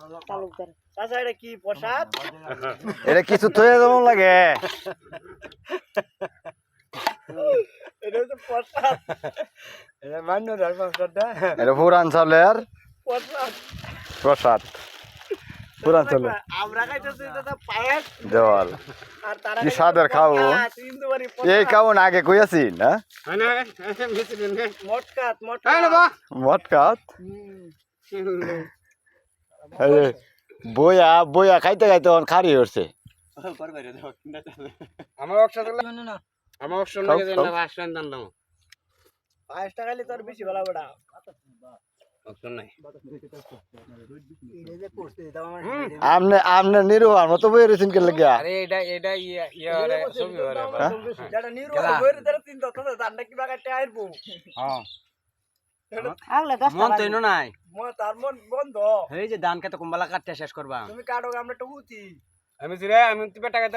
তালুকদার চাচা এটা কি প্রসাদ? এটা কিছু থয়ে যেমন লাগে। এটা হচ্ছে প্রসাদ। এটা মান্য ধর প্রসাদটা। এটা পুরান চালের প্রসাদ। প্রসাদ। পুরান চালের আমরা খাইতেছি দাদা পায়েস দেওয়াল। আর তারা কি স্বাদের খাও। এই খাওন আগে কইয়াছি না? মটকাত মটকাত। বইয়া বইয়া খাইতে খাইতে অন খারি হচ্ছে। আমার অক্সা দিলে না। আমার অক্সা লাগে দেন না ভাষণ দান দাও। পায়েসটা খাইলে তোর বেশি ভালো বড়া। অক্সা নাই। এই যে করতে দাও আমার। আমনে আমনে নিরুয়ার মতো বই রইছেন কে লাগিয়া। আরে এটা ইয়া রে ছবি করে। যেটা নিরু বইরে ধরে চিন্তা তো জানটা কি বাগাতে আইবো। হ্যাঁ। আগলে 10 মন তো ইনো নাই। তার মন বন্ধ। এই যে ধান খেতে কুম্বালা কাটতে শেষ করবা। তুমি কাটো আমরা টুকুতি। আমি তুই টাকা